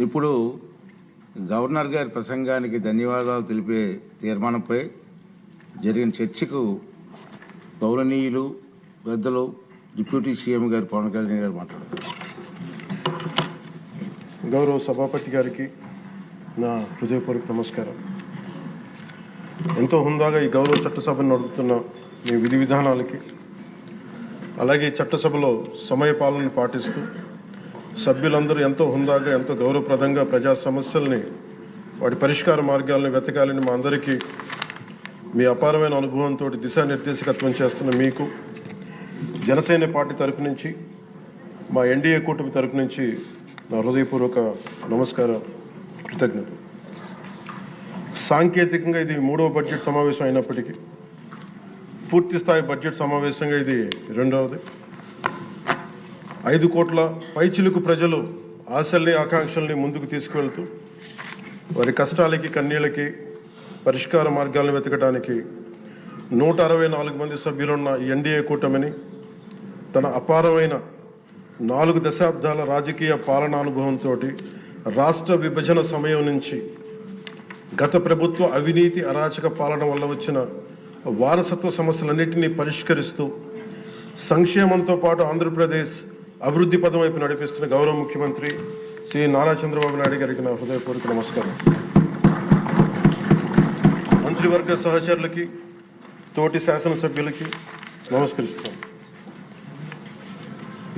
ఇప్పుడు గవర్నర్ గారి ప్రసంగానికి ధన్యవాదాలు తెలిపే తీర్మానంపై జరిగిన చర్చకు గౌరవనీయులు పెద్దలు డిప్యూటీ సీఎం గారు పవన్ కళ్యాణ్ గారు మాట్లాడారు. గౌరవ సభాపతి గారికి నా హృదయపూర్వక నమస్కారం. ఎంతో హుందాగా ఈ గౌరవ చట్టసభను నడుపుతున్న మీ విధి విధానాలకి, అలాగే చట్టసభలో సమయపాలనను పాటిస్తూ సభ్యులందరూ ఎంతో హుందాగా, ఎంతో గౌరవప్రదంగా ప్రజా సమస్యల్ని, వాటి పరిష్కార మార్గాలను వెతకాలని మా అందరికీ మీ అపారమైన అనుభవంతో దిశానిర్దేశకత్వం చేస్తున్న మీకు, జనసేన పార్టీ తరపు నుంచి, మా ఎన్డీఏ కూటమి తరపు నుంచి నా హృదయపూర్వక నమస్కారం, కృతజ్ఞత. సాంకేతికంగా ఇది 3వ బడ్జెట్ సమావేశం అయినప్పటికీ పూర్తి స్థాయి బడ్జెట్ సమావేశంగా ఇది 2వది. 5 కోట్ల పైచిలుకు ప్రజలు ఆశల్ని, ఆకాంక్షల్ని ముందుకు తీసుకువెళ్తూ వారి కష్టాలకి, కన్నీళ్ళకి పరిష్కార మార్గాలను వెతకడానికి 164 మంది సభ్యులున్న ఎన్డీఏ కూటమిని తన అపారమైన 4 దశాబ్దాల రాజకీయ పాలనానుభవంతో రాష్ట్ర విభజన సమయం నుంచి గత ప్రభుత్వ అవినీతి, అరాచక పాలన వల్ల వచ్చిన వారసత్వ సమస్యలన్నింటినీ పరిష్కరిస్తూ సంక్షేమంతో పాటు ఆంధ్రప్రదేశ్ అభివృద్ధి పదం వైపు నడిపిస్తున్న గౌరవ ముఖ్యమంత్రి శ్రీ నారా చంద్రబాబు నాయుడు గారికి నా హృదయపూర్వక నమస్కారం. మంత్రివర్గ సహచరులకి, తోటి శాసనసభ్యులకి నమస్కరిస్తాను.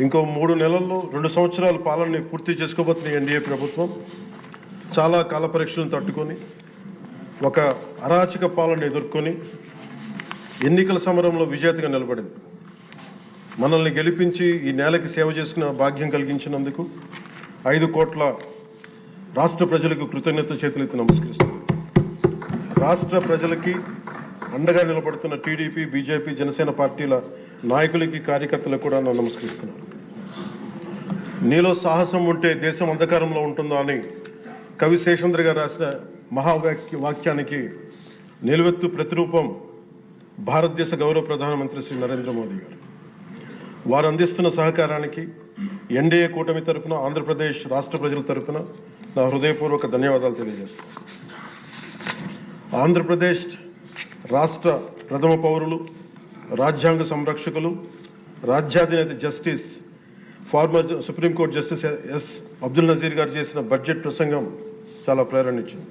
ఇంకో 3 నెలల్లో 2 సంవత్సరాల పాలనని పూర్తి చేసుకోబోతున్న ఎన్డీఏ ప్రభుత్వం చాలా కాల పరీక్షలను తట్టుకొని, ఒక అరాచక పాలన ఎదుర్కొని ఎన్నికల సమరంలో విజేతగా నిలబడింది. మనల్ని గెలిపించి ఈ నేలకి సేవ చేసిన భాగ్యం కలిగించినందుకు 5 కోట్ల రాష్ట్ర ప్రజలకు కృతజ్ఞత చేతులెత్తి నమస్కరిస్తున్నాను. రాష్ట్ర ప్రజలకి అండగా నిలబడుతున్న టీడీపీ, బీజేపీ, జనసేన పార్టీల నాయకులకి, కార్యకర్తలకు కూడా నేను నమస్కరిస్తున్నాను. నీలో సాహసం ఉంటే దేశం అంధకారంలో ఉంటుందా అని కవి శేషేంద్ర గారు రాసిన వాక్యానికి నిలువెత్తు ప్రతిరూపం భారతదేశ గౌరవ ప్రధానమంత్రి శ్రీ నరేంద్ర మోదీ గారు. వారు అందిస్తున్న సహకారానికి ఎన్డీఏ కూటమి తరఫున, ఆంధ్రప్రదేశ్ రాష్ట్ర ప్రజల తరఫున నా హృదయపూర్వక ధన్యవాదాలు తెలియజేస్తున్నాను. ఆంధ్రప్రదేశ్ రాష్ట్ర ప్రథమ పౌరులు, రాజ్యాంగ సంరక్షకులు, రాజ్యాధినేత justice, former supreme court justice S Abdul Nazeer గారు చేసిన బడ్జెట్ ప్రసంగం చాలా ప్రేరణ ఇచ్చింది.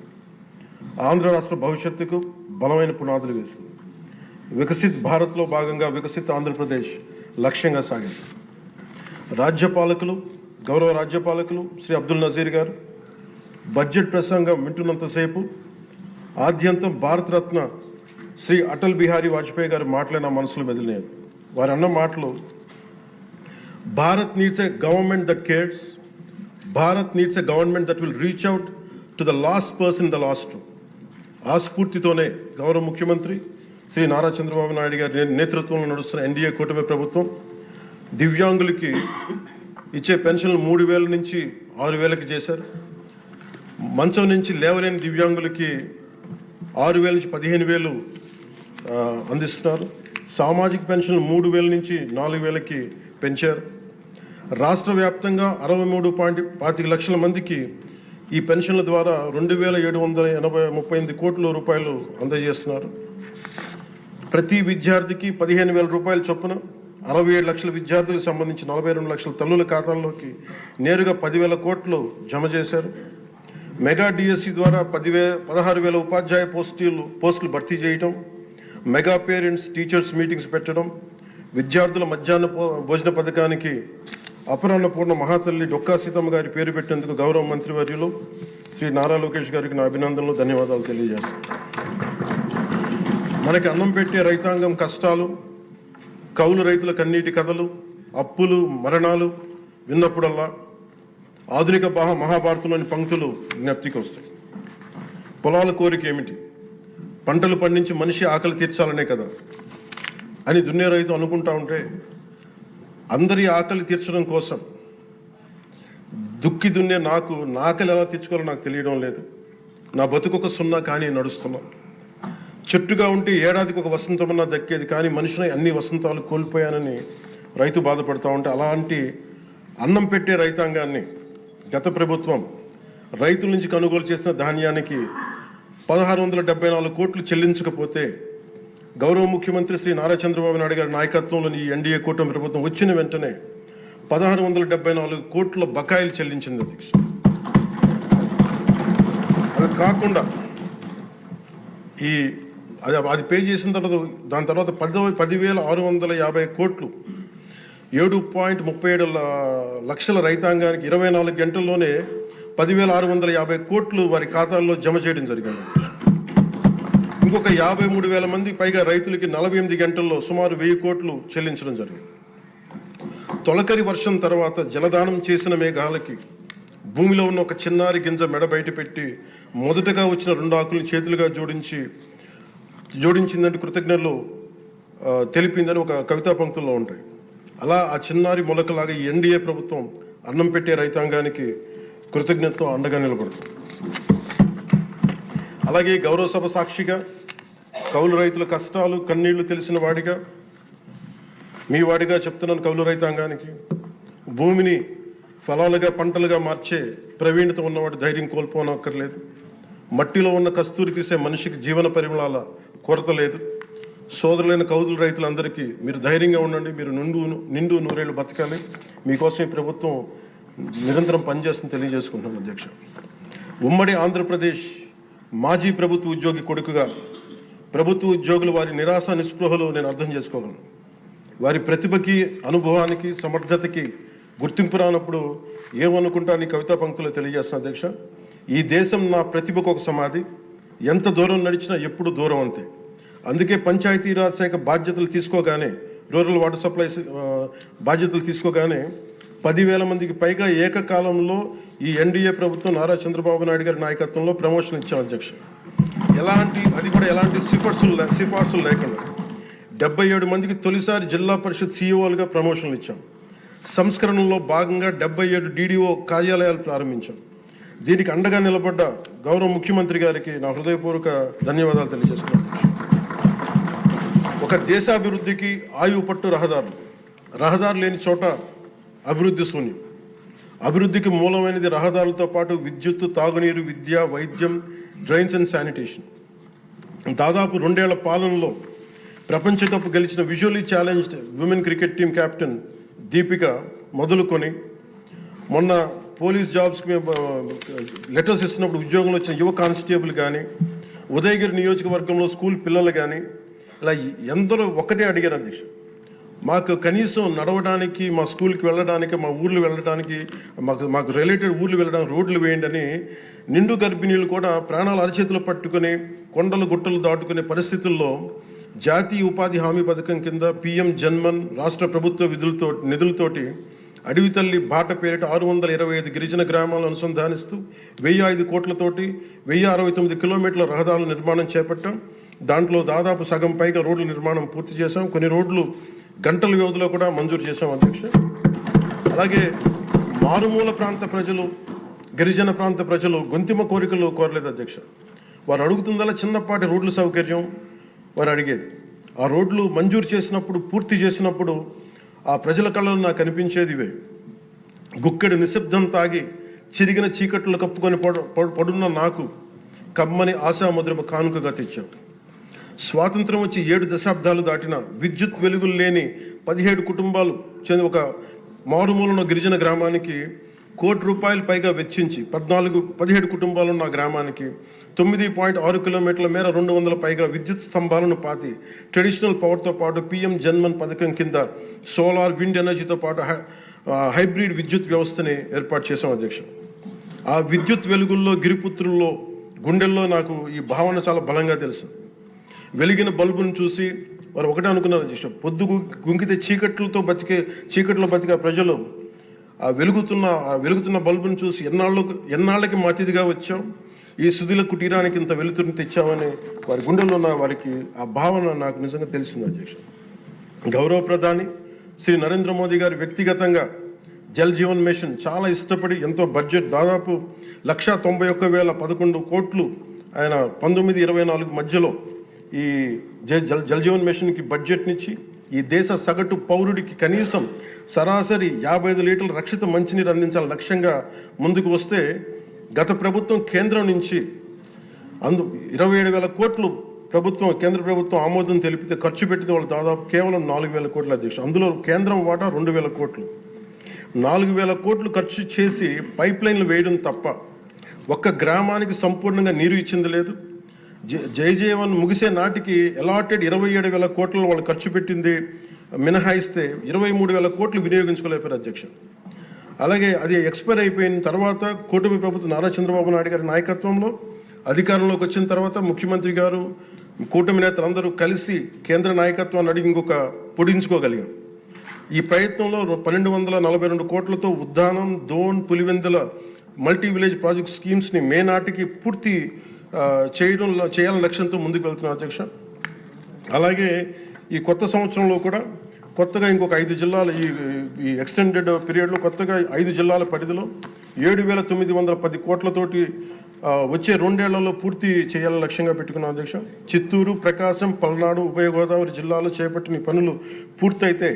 ఆంధ్ర రాష్ట్ర భవిష్యత్తుకు బలమైన పునాదులు వేస్తుంది. వికసిత్ భారత్లో భాగంగా వికసిత్ ఆంధ్రప్రదేశ్ లక్ష్యంగా సాగింది. గౌరవ రాజ్యపాలకులు శ్రీ అబ్దుల్ నజీర్ గారు బడ్జెట్ ప్రసంగం వింటున్నంతసేపు ఆద్యంతం భారతరత్న శ్రీ అటల్ బిహారీ వాజ్పేయి గారు మాటలే నా మనసులో మెదిలినాయి. వారు అన్న మాటలు, Bharat needs a government that cares, Bharat needs a government that will reach out to the last person the last. ఆ స్ఫూర్తితోనే గౌరవ ముఖ్యమంత్రి శ్రీ నారా చంద్రబాబు నాయుడు గారి నేతృత్వంలో నడుస్తున్న ఎన్డీఏ కూటమి ప్రభుత్వం దివ్యాంగులకి ఇచ్చే పెన్షన్లు 3,000 నుంచి 6,000కి చేశారు. మంచం నుంచి లేవలేని దివ్యాంగులకి 6,000 నుంచి 15,000 అందిస్తున్నారు. సామాజిక పెన్షన్లు 3,000 నుంచి 4,000కి పెంచారు. రాష్ట్ర వ్యాప్తంగా 63.25 లక్షల మందికి ఈ పెన్షన్ల ద్వారా 2,738 కోట్ల రూపాయలు అందజేస్తున్నారు. ప్రతి విద్యార్థికి 15,000 రూపాయల చొప్పున 67 లక్షల విద్యార్థులకు సంబంధించి 42 లక్షల తల్లుల ఖాతాల్లోకి నేరుగా 10,000 కోట్లు జమ చేశారు. మెగా డిఎస్సి ద్వారా 16,000 ఉపాధ్యాయ పోస్టులు భర్తీ చేయటం, మెగా పేరెంట్స్ టీచర్స్ మీటింగ్స్ పెట్టడం, విద్యార్థుల మధ్యాహ్న భోజన పథకానికి అపరాన్నపూర్ణ మహాతల్లి డొక్కా సీతమ్మ గారి పేరు పెట్టేందుకు గౌరవ మంత్రివర్యులు శ్రీ నారా లోకేష్ గారికి నా అభినందనలు, ధన్యవాదాలు తెలియజేస్తాను. మనకి అన్నం పెట్టే రైతాంగం కష్టాలు, కౌలు రైతుల కన్నీటి కథలు, అప్పులు, మరణాలు విన్నప్పుడల్లా ఆధునిక మహాభారతంలోని పంక్తులు జ్ఞప్తికి వస్తాయి. పొలాల కోరిక ఏమిటి? పంటలు పండించి మనిషి ఆకలి తీర్చాలనే కదా అని దున్నే రైతు అనుకుంటా ఉంటే, అందరి ఆకలి తీర్చడం కోసం దుక్కి దున్నే నా ఆకలి ఎలా తీర్చుకోవాలో నాకు తెలియడం లేదు. నా బతుకొక సున్నా కానీ నడుస్తున్నా. చెట్టుగా ఉంటే ఏడాదికి ఒక వసంతమన్నా దక్కేది, కానీ మనిషిని అన్ని వసంతాలు కోల్పోయానని రైతు బాధపడతా ఉంటే, అలాంటి అన్నం పెట్టే రైతాంగాన్ని గత ప్రభుత్వం రైతుల నుంచి కొనుగోలు చేసిన ధాన్యానికి 1674 కోట్లు చెల్లించకపోతే గౌరవ ముఖ్యమంత్రి శ్రీ నారా చంద్రబాబు నాయుడు గారి నాయకత్వంలోని ఈ ఎన్డీఏ కూటమి ప్రభుత్వం వచ్చిన వెంటనే 1674 కోట్ల బకాయిలు చెల్లించింది అధ్యక్ష. అది కాకుండా అది పే చేసిన తర్వాత దాని తర్వాత 10,650 కోట్లు 7.37 లక్షల రైతాంగానికి 24 గంటల్లోనే 10,650 కోట్లు వారి ఖాతాల్లో జమ చేయడం జరిగింది. ఇంకొక 53,000 మంది పైగా రైతులకి 48 గంటల్లో సుమారు 1,000 కోట్లు చెల్లించడం జరిగింది. తొలకరి వర్షం తర్వాత జలదానం చేసిన మేఘాలకి భూమిలో ఉన్న ఒక చిన్నారి గింజ మెడ బయట పెట్టి మొదటగా వచ్చిన 2 ఆకుల్ని చేతులుగా జోడించిందంటే కృతజ్ఞతలు తెలిపిందని ఒక కవితా పంక్తుల్లో ఉంటాయి. అలా ఆ చిన్నారి మొలకలాగా ఈ ఎన్డీఏ ప్రభుత్వం అన్నం పెట్టే రైతాంగానికి కృతజ్ఞతతో అండగా నిలబడుతుంది. అలాగే గౌరవ సభ సాక్షిగా కౌలు రైతుల కష్టాలు కన్నీళ్లు తెలిసిన వాడిగా మీ వాడిగా చెప్తున్నాను. కౌలు రైతాంగానికి భూమిని ఫలాలుగా పంటలుగా మార్చే ప్రవీణత ఉన్నవాడు ధైర్యం కోల్పోనక్కర్లేదు. మట్టిలో ఉన్న కస్తూరి తీసే మనిషికి జీవన పరిమళాల కొరత లేదు. సోదరులైన కౌలు రైతులందరికీ మీరు ధైర్యంగా ఉండండి. మీరు నిండు నూరేళ్లు బతకాలి. మీకోసం ఈ ప్రభుత్వం నిరంతరం పనిచేస్తుంది తెలియజేసుకుంటున్నాను అధ్యక్ష. ఉమ్మడి ఆంధ్రప్రదేశ్ మాజీ ప్రభుత్వ ఉద్యోగి కొడుకుగా ప్రభుత్వ ఉద్యోగులు వారి నిరాశ నిస్పృహలు నేను అర్థం చేసుకోగలను. వారి ప్రతిభకి అనుభవానికి సమర్థతకి గుర్తింపు రానప్పుడు ఏమనుకుంటాను కవితా పంక్తులు తెలియజేస్తున్న అధ్యక్ష. ఈ దేశం నా ప్రతిభకు ఒక సమాధి, ఎంత దూరం నడిచినా ఎప్పుడు దూరం అంతే. అందుకే పంచాయతీరాజ్ శాఖ బాధ్యతలు తీసుకోగానే రూరల్ వాటర్ సప్లై బాధ్యతలు తీసుకోగానే 10,000 మందికి పైగా ఏకకాలంలో ఈ ఎన్డీఏ ప్రభుత్వం నారా చంద్రబాబు నాయుడు గారి నాయకత్వంలో ప్రమోషన్ ఇచ్చాం అధ్యక్ష. అది కూడా ఎలాంటి సిఫార్సులు లేకుండా 77 మందికి తొలిసారి జిల్లా పరిషత్ సీఈఓలుగా ప్రమోషన్లు ఇచ్చాం. సంస్కరణలో భాగంగా 77 డీడీఓ కార్యాలయాలు ప్రారంభించాం. దీనికి అండగా నిలబడ్డ గౌరవ ముఖ్యమంత్రి గారికి నా హృదయపూర్వక ధన్యవాదాలు తెలియజేస్తున్నాను. ఒక దేశాభివృద్ధికి ఆయువు పట్టు రహదారులు లేని చోట అభివృద్ధి శూన్యం. అభివృద్ధికి మూలమైనది రహదారులతో పాటు విద్యుత్తు, తాగునీరు, విద్య, వైద్యం, డ్రైన్స్ అండ్ శానిటేషన్. దాదాపు 2 ఏళ్ల పాలనలో ప్రపంచ కప్ గెలిచిన visually challenged women cricket team captain Deepika మొదలుకొని మొన్న పోలీస్ జాబ్స్కి లెటర్స్ ఇస్తున్నప్పుడు ఉద్యోగంలో వచ్చిన యువ కానిస్టేబుల్ కానీ, ఉదయగిరి నియోజకవర్గంలో స్కూల్ పిల్లలు కానీ, ఇలా ఎందరో ఒకటే అడిగారు అధ్యక్ష. మాకు కనీసం నడవడానికి, మా స్కూల్కి వెళ్ళడానికి, మా ఊర్లు వెళ్ళడానికి, మాకు రిలేటెడ్ ఊర్లు వెళ్ళడానికి రోడ్లు వేయండి అని నిండు గర్భిణీలు కూడా ప్రాణాలు అరచేతులు పట్టుకుని కొండలు గుట్టలు దాటుకునే పరిస్థితుల్లో జాతీయ ఉపాధి హామీ పథకం కింద PM జన్మన్ రాష్ట్ర ప్రభుత్వ నిధులతోటి అడవి తల్లి బాట పేరిట 625 గిరిజన గ్రామాలను అనుసంధానిస్తూ 1,005 కోట్లతోటి 1,069 కిలోమీటర్ల రహదారుల నిర్మాణం చేపట్టాం. దాంట్లో దాదాపు సగం పైగా రోడ్ల నిర్మాణం పూర్తి చేశాం. కొన్ని రోడ్లు గంటల వ్యవధిలో కూడా మంజూరు చేశాం అధ్యక్ష. అలాగే మారుమూల ప్రాంత ప్రజలు, గిరిజన ప్రాంత ప్రజలు గొంతిమ కోరికలు కోరలేదు అధ్యక్ష. వారు అడుగుతుందల్లా చిన్నపాటి రోడ్ల సౌకర్యం వారు అడిగేది. ఆ రోడ్లు మంజూరు చేసినప్పుడు, పూర్తి చేసినప్పుడు ఆ ప్రజల కళ్ళలో నాకు అనిపించేది ఇవే. గుక్కెడు నిశ్శబ్దం తాగి చిరిగిన చీకట్లు కప్పుకొని పడున్న నాకు కమ్మని ఆశాముద్రమ కానుకగా తెచ్చాం. స్వాతంత్రం వచ్చి 7 దశాబ్దాలు దాటిన విద్యుత్ వెలుగులు లేని 17 కుటుంబాలు చెంది ఒక మారుమూలన గిరిజన గ్రామానికి ₹1,00,00,000 పైగా వెచ్చించి 17 కుటుంబాలున్న గ్రామానికి 9.6 కిలోమీటర్ల మేర 200 పైగా విద్యుత్ స్తంభాలను పాతి ట్రెడిషనల్ పవర్తో పాటు PM జన్మన్ పథకం కింద సోలార్, విండ్ ఎనర్జీతో పాటు హైబ్రిడ్ విద్యుత్ వ్యవస్థని ఏర్పాటు చేశాం అధ్యక్ష. ఆ విద్యుత్ వెలుగుల్లో, గిరిపుత్రుల్లో, గుండెల్లో నాకు ఈ భావన చాలా బలంగా తెలుసు. వెలిగిన బల్బును చూసి వారు ఒకటే అనుకున్నారు అధ్యక్ష, పొద్దు గుంకితే చీకట్లో బతికే ప్రజలు ఆ వెలుగుతున్న బల్బును చూసి ఎన్నాళ్ళకి మా అతిథిగా వచ్చాం, ఈ సుధీల కుటీరానికి ఇంత వెలుతురుని తెచ్చామని వారి గుండెల్లో ఉన్న వారికి ఆ భావన నాకు నిజంగా తెలిసింది అధ్యక్ష. గౌరవ ప్రధాని శ్రీ నరేంద్ర మోదీ గారు వ్యక్తిగతంగా జల్ జీవన్ మిషన్ చాలా ఇష్టపడి ఎంతో బడ్జెట్ దాదాపు 191,011 కోట్లు ఆయన 1924 మధ్యలో ఈ జల్ జీవన్ మిషన్కి బడ్జెట్నిచ్చి ఈ దేశ సగటు పౌరుడికి కనీసం సరాసరి 55 లీటర్ల రక్షిత మంచినీరు అందించాలని లక్ష్యంగా ముందుకు వస్తే గత ప్రభుత్వం కేంద్రం నుంచి 27,000 కోట్లు కేంద్ర ప్రభుత్వం ఆమోదం తెలిపితే ఖర్చు పెట్టింది వాళ్ళు దాదాపు కేవలం 4,000 కోట్ల అధ్యక్ష. అందులో కేంద్రం వాటా 2,000 కోట్లు. 4,000 కోట్లు ఖర్చు చేసి పైప్ లైన్లు వేయడం తప్ప ఒక్క గ్రామానికి సంపూర్ణంగా నీరు ఇచ్చింది లేదు. జైజీవన్ ముగిసే నాటికి అలాటెడ్ 27,000 కోట్లను వాళ్ళు ఖర్చు పెట్టింది మినహాయిస్తే 23,000 కోట్లు వినియోగించుకోలేపారు అధ్యక్ష. అలాగే అది ఎక్స్పైర్ అయిపోయిన తర్వాత కూటమి ప్రభుత్వం నారా చంద్రబాబు నాయుడు గారి నాయకత్వంలో అధికారంలోకి వచ్చిన తర్వాత ముఖ్యమంత్రి గారు కూటమి నేతలందరూ కలిసి కేంద్ర నాయకత్వాన్ని అడిగి ఇంకొక పొడించుకోగలిగాం. ఈ ప్రయత్నంలో 1,242 కోట్లతో Uddanam, Dhone, Pulivendula multi village project స్కీమ్స్ని మే నాటికి పూర్తి చేయాలని లక్ష్యంతో ముందుకు వెళ్తున్నాం అధ్యక్ష. అలాగే ఈ కొత్త సంవత్సరంలో కూడా కొత్తగా ఇంకొక 5 జిల్లాలు ఈ ఎక్స్టెండెడ్ పీరియడ్లో కొత్తగా 5 జిల్లాల పరిధిలో 7,910 కోట్లతోటి వచ్చే 2 ఏళ్లలో పూర్తి చేయాలని లక్ష్యంగా పెట్టుకున్నాం అధ్యక్ష. చిత్తూరు, ప్రకాశం, పల్నాడు, ఉభయ గోదావరి జిల్లాలో చేపట్టిన పనులు పూర్తయితే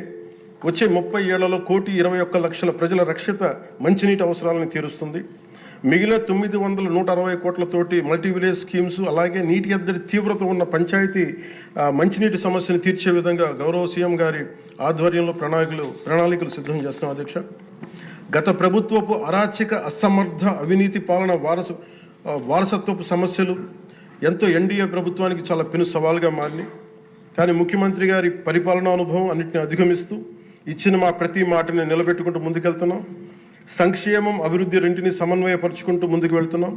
వచ్చే 30 ఏళ్లలో 1,21,00,000 ప్రజల రక్షిత మంచినీటి అవసరాలను తీరుస్తుంది. మిగిలిన 960 కోట్లతోటి మల్టీ విలేజ్ స్కీమ్స్, అలాగే నీటి ఎద్దడి తీవ్రత ఉన్న పంచాయతీ మంచినీటి సమస్యను తీర్చే విధంగా గౌరవ సీఎం గారి ఆధ్వర్యంలో ప్రణాళికలు సిద్ధం చేస్తున్నాం అధ్యక్ష. గత ప్రభుత్వపు అరాచక, అసమర్థ, అవినీతి పాలన వారసత్వపు సమస్యలు ఎంతో ఎన్డీఏ ప్రభుత్వానికి చాలా పెను సవాల్గా మారినాయి. కానీ ముఖ్యమంత్రి గారి పరిపాలనా అనుభవం అన్నింటినీ అధిగమిస్తూ ఇచ్చిన ప్రతి మాటని నిలబెట్టుకుంటూ ముందుకెళ్తున్నాం. సంక్షేమం, అభివృద్ధి రెంటిని సమన్వయపరుచుకుంటూ ముందుకు వెళ్తున్నాం.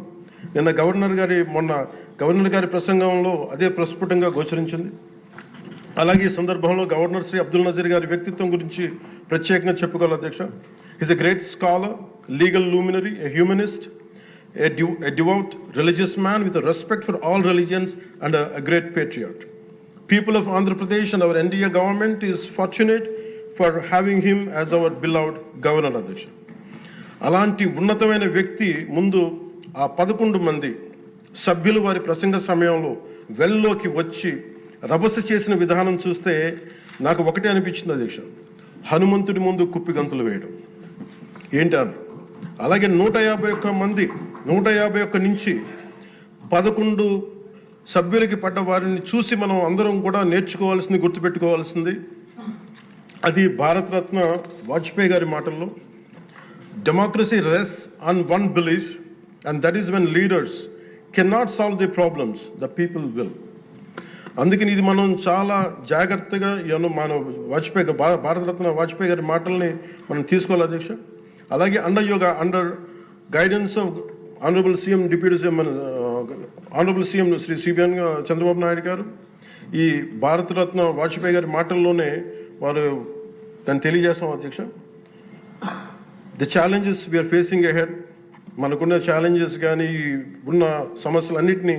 మొన్న గవర్నర్ గారి ప్రసంగంలో అదే ప్రస్ఫుటంగా గోచరించింది. అలాగే ఈ సందర్భంలో గవర్నర్ శ్రీ అబ్దుల్ నజీర్ గారి వ్యక్తిత్వం గురించి ప్రత్యేకంగా చెప్పుకోవాలి అధ్యక్ష. Is a great scholar, legal luminary, a humanist, a devout religious man with a respect for all religions and a great patriot. People of Andhra Pradesh and our NDA government is fortunate for having him as our beloved governor అధ్యక్ష. అలాంటి ఉన్నతమైన వ్యక్తి ముందు ఆ 11 మంది సభ్యులు వారి ప్రసంగ సమయంలో వెల్లోకి వచ్చి రభస చేసిన విధానం చూస్తే నాకు ఒకటే అనిపించింది అధ్యక్ష, హనుమంతుడి ముందు కుప్పి గంతులు వేయడం ఏంటని. అలాగే 151 నుంచి 11 సభ్యులకి పడ్డ వారిని చూసి మనం అందరం కూడా నేర్చుకోవాల్సింది, గుర్తుపెట్టుకోవాల్సింది అది భారతరత్న వాజ్పేయి గారి మాటల్లో, democracy రెsts on one belief, and that is when leaders cannot solve the problems, the people will. అందుకని ఇది మనం చాలా జాగ్రత్తగా మన భారతరత్న వాజ్పేయి గారి మాటల్ని మనం తీసుకోవాలి అధ్యక్ష. అలాగే under guidance of honourable CM deputy CM honourable CM Shri CBN Chandrababu Naidu garu ఈ భారతరత్న వాజ్పేయి గారి మాటల్లోనే వారు దాన్ని తెలియజేస్తాం అధ్యక్ష. The challenges we are facing ahead, మనకున్న ఛాలెంజెస్ కానీ ఉన్న సమస్యలన్నింటినీ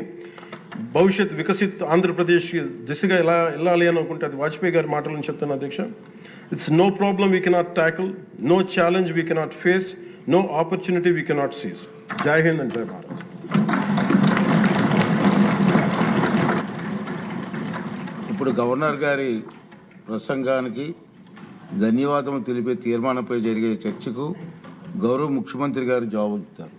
భవిష్యత్ వికసిత్ ఆంధ్రప్రదేశ్ దిశగా ఎలా వెళ్ళాలి అని అనుకుంటే అది వాజ్పేయి గారి మాటలను చెప్తాను అధ్యక్ష. It's no problem we cannot tackle, no challenge we cannot face, no opportunity we cannot seize. జై హింద్ అండ్ జై భారత్. ఇప్పుడు గవర్నర్ గారి ప్రసంగానికి ధన్యవాదములు తెలిపే తీర్మానంపై జరిగే చర్చకు గౌరవ ముఖ్యమంత్రి గారు జవాబు ఇస్తారు.